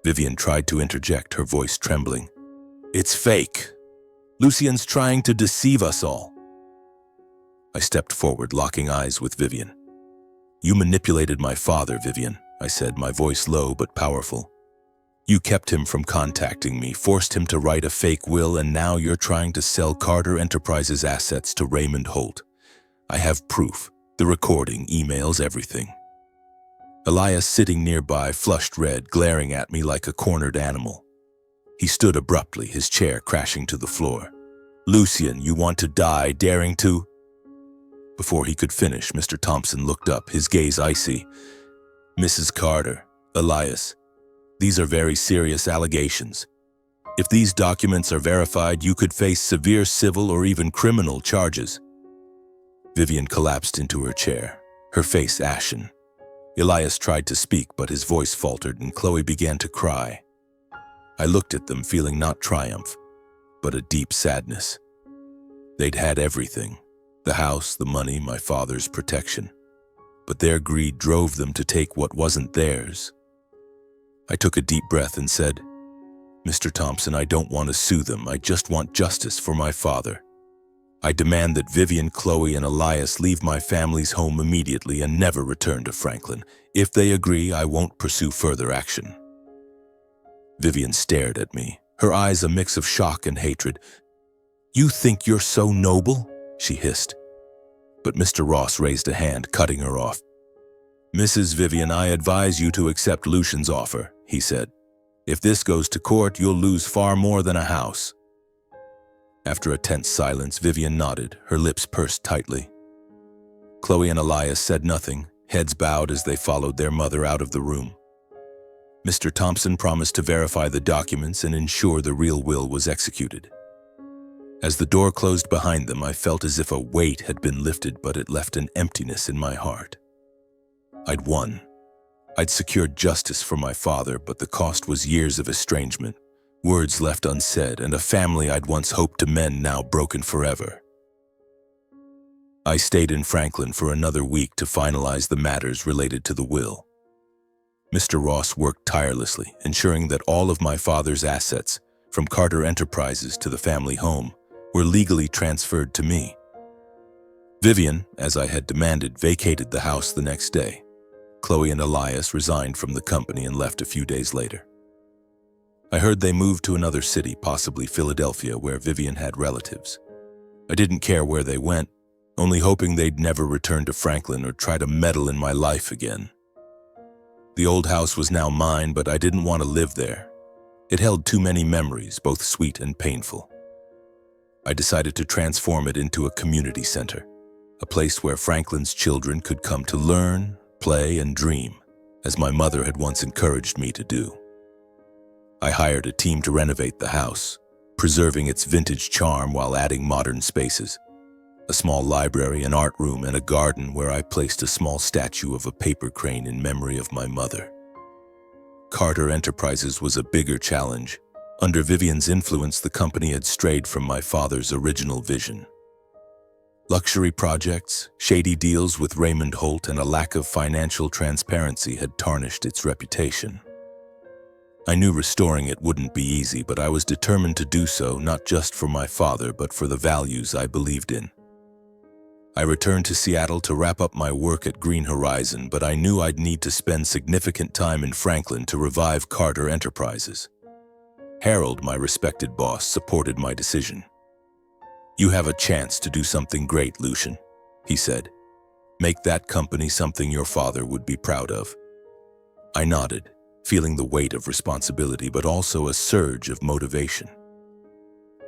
Vivian tried to interject, her voice trembling. "It's fake. Lucian's trying to deceive us all." I stepped forward, locking eyes with Vivian. "You manipulated my father, Vivian," I said, my voice low but powerful. "You kept him from contacting me, forced him to write a fake will, and now you're trying to sell Carter Enterprises assets to Raymond Holt. I have proof, the recording, emails, everything." Elias, sitting nearby, flushed red, glaring at me like a cornered animal. He stood abruptly, his chair crashing to the floor. "Lucian, you want to die, daring to—" Before he could finish, Mr. Thompson looked up, his gaze icy. "Mrs. Carter, Elias, these are very serious allegations. If these documents are verified, you could face severe civil or even criminal charges." Vivian collapsed into her chair, her face ashen. Elias tried to speak, but his voice faltered, and Chloe began to cry. I looked at them, feeling not triumph, but a deep sadness. They'd had everything: the house, the money, my father's protection. But their greed drove them to take what wasn't theirs. I took a deep breath and said, "Mr. Thompson, I don't want to sue them. I just want justice for my father. I demand that Vivian, Chloe, and Elias leave my family's home immediately and never return to Franklin. If they agree, I won't pursue further action." Vivian stared at me, her eyes a mix of shock and hatred. "You think you're so noble?" she hissed. But Mr. Ross raised a hand, cutting her off. "Mrs. Vivian, I advise you to accept Lucian's offer," he said. "If this goes to court, you'll lose far more than a house." After a tense silence, Vivian nodded, her lips pursed tightly. Chloe and Elias said nothing, heads bowed as they followed their mother out of the room. Mr. Thompson promised to verify the documents and ensure the real will was executed. As the door closed behind them, I felt as if a weight had been lifted, but it left an emptiness in my heart. I'd won. I'd secured justice for my father, but the cost was years of estrangement, words left unsaid, and a family I'd once hoped to mend now broken forever. I stayed in Franklin for another week to finalize the matters related to the will. Mr. Ross worked tirelessly, ensuring that all of my father's assets, from Carter Enterprises to the family home, were legally transferred to me. Vivian, as I had demanded, vacated the house the next day. Chloe and Elias resigned from the company and left a few days later. I heard they moved to another city, possibly Philadelphia, where Vivian had relatives. I didn't care where they went, only hoping they'd never return to Franklin or try to meddle in my life again. The old house was now mine, but I didn't want to live there. It held too many memories, both sweet and painful. I decided to transform it into a community center, a place where Franklin's children could come to learn, play, and dream, as my mother had once encouraged me to do. I hired a team to renovate the house, preserving its vintage charm while adding modern spaces. A small library, an art room, and a garden where I placed a small statue of a paper crane in memory of my mother. Carter Enterprises was a bigger challenge. Under Vivian's influence, the company had strayed from my father's original vision. Luxury projects, shady deals with Raymond Holt, and a lack of financial transparency had tarnished its reputation. I knew restoring it wouldn't be easy, but I was determined to do so, not just for my father, but for the values I believed in. I returned to Seattle to wrap up my work at Green Horizon, but I knew I'd need to spend significant time in Franklin to revive Carter Enterprises. Harold, my respected boss, supported my decision. "You have a chance to do something great, Lucian," he said. "Make that company something your father would be proud of." I nodded, feeling the weight of responsibility, but also a surge of motivation.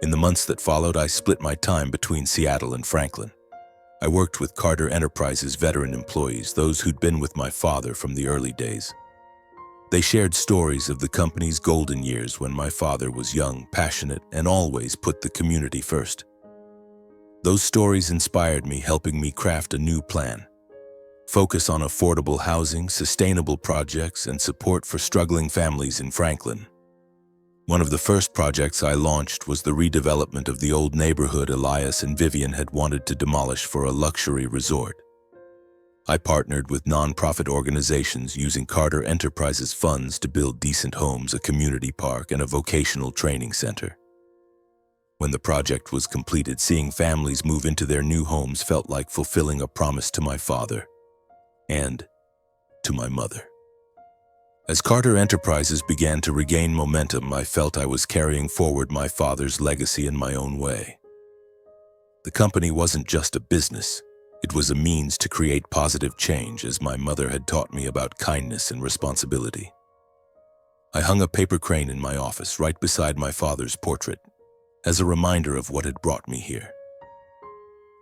In the months that followed, I split my time between Seattle and Franklin. I worked with Carter Enterprises veteran employees, those who'd been with my father from the early days. They shared stories of the company's golden years when my father was young, passionate, and always put the community first. Those stories inspired me, helping me craft a new plan. Focus on affordable housing, sustainable projects, and support for struggling families in Franklin. One of the first projects I launched was the redevelopment of the old neighborhood Elias and Vivian had wanted to demolish for a luxury resort. I partnered with nonprofit organizations using Carter Enterprises funds to build decent homes, a community park, and a vocational training center. When the project was completed, seeing families move into their new homes felt like fulfilling a promise to my father and to my mother. As Carter Enterprises began to regain momentum, I felt I was carrying forward my father's legacy in my own way. The company wasn't just a business. It was a means to create positive change, as my mother had taught me about kindness and responsibility. I hung a paper crane in my office right beside my father's portrait, as a reminder of what had brought me here.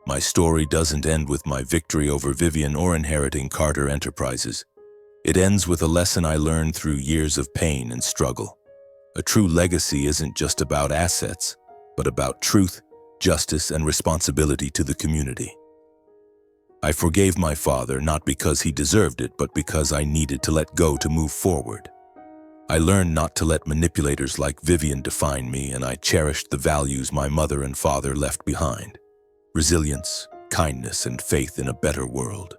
My story doesn't end with my victory over Vivian or inheriting Carter Enterprises. It ends with a lesson I learned through years of pain and struggle. A true legacy isn't just about assets, but about truth, justice, and responsibility to the community. I forgave my father not because he deserved it, but because I needed to let go to move forward. I learned not to let manipulators like Vivian define me, and I cherished the values my mother and father left behind: resilience, kindness, and faith in a better world.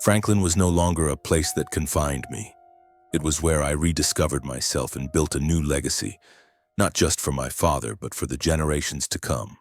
Franklin was no longer a place that confined me. It was where I rediscovered myself and built a new legacy, not just for my father, but for the generations to come.